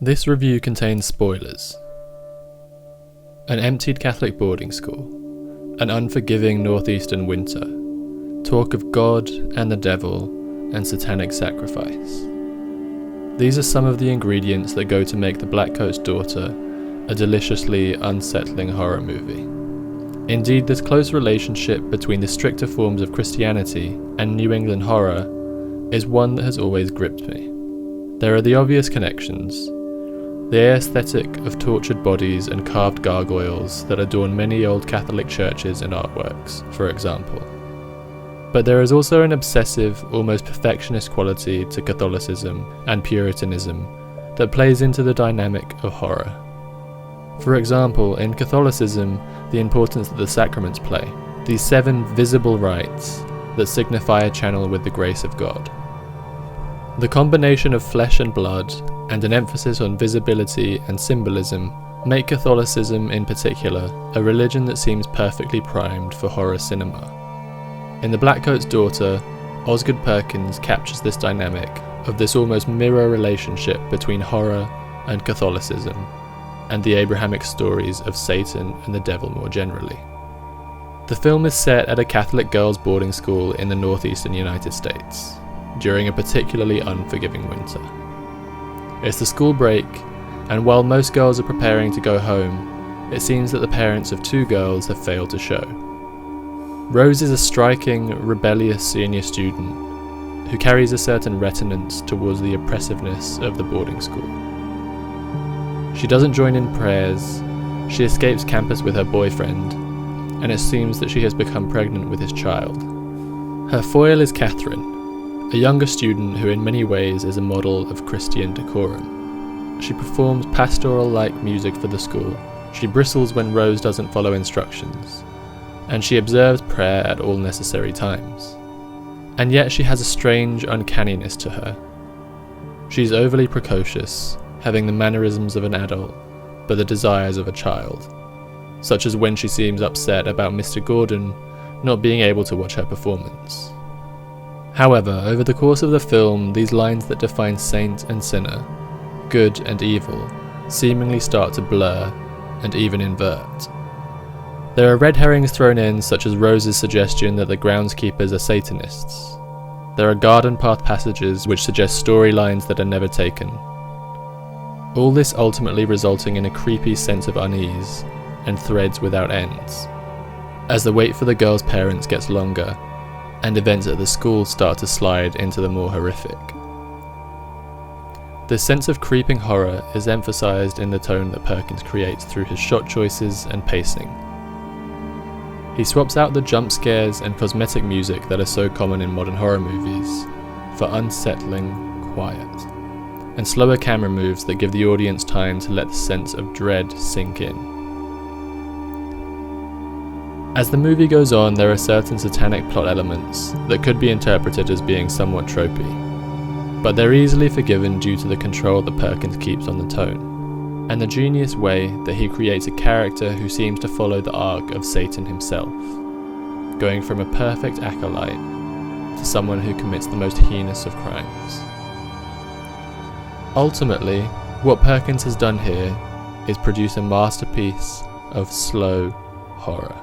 This review contains spoilers. An emptied Catholic boarding school, an unforgiving northeastern winter, talk of God and the devil, and satanic sacrifice. These are some of the ingredients that go to make The Blackcoat's Daughter a deliciously unsettling horror movie. Indeed, this close relationship between the stricter forms of Christianity and New England horror is one that has always gripped me. There are the obvious connections. The aesthetic of tortured bodies and carved gargoyles that adorn many old Catholic churches and artworks, for example. But there is also an obsessive, almost perfectionist quality to Catholicism and Puritanism that plays into the dynamic of horror. For example, in Catholicism, the importance that the sacraments play, these 7 visible rites that signify a channel with the grace of God. The combination of flesh and blood and an emphasis on visibility and symbolism make Catholicism in particular a religion that seems perfectly primed for horror cinema. In The Blackcoat's Daughter, Osgood Perkins captures this dynamic of this almost mirror relationship between horror and Catholicism, and the Abrahamic stories of Satan and the devil more generally. The film is set at a Catholic girls' boarding school in the northeastern United States, during a particularly unforgiving winter. It's the school break, and while most girls are preparing to go home, it seems that the parents of 2 girls have failed to show. Rose is a striking, rebellious senior student who carries a certain reticence towards the oppressiveness of the boarding school. She doesn't join in prayers, she escapes campus with her boyfriend, and it seems that she has become pregnant with his child. Her foil is Catherine, a younger student who in many ways is a model of Christian decorum. She performs pastoral-like music for the school, she bristles when Rose doesn't follow instructions, and she observes prayer at all necessary times. And yet she has a strange uncanniness to her. She's overly precocious, having the mannerisms of an adult, but the desires of a child, such as when she seems upset about Mr. Gordon not being able to watch her performance. However, over the course of the film, these lines that define saint and sinner, good and evil, seemingly start to blur and even invert. There are red herrings thrown in, such as Rose's suggestion that the groundskeepers are Satanists. There are garden path passages which suggest storylines that are never taken. All this ultimately resulting in a creepy sense of unease and threads without ends, as the wait for the girls' parents gets longer and events at the school start to slide into the more horrific. This sense of creeping horror is emphasized in the tone that Perkins creates through his shot choices and pacing. He swaps out the jump scares and cosmetic music that are so common in modern horror movies for unsettling quiet, and slower camera moves that give the audience time to let the sense of dread sink in. As the movie goes on, there are certain satanic plot elements that could be interpreted as being somewhat tropey, but they're easily forgiven due to the control that Perkins keeps on the tone, and the genius way that he creates a character who seems to follow the arc of Satan himself, going from a perfect acolyte to someone who commits the most heinous of crimes. Ultimately, what Perkins has done here is produce a masterpiece of slow horror.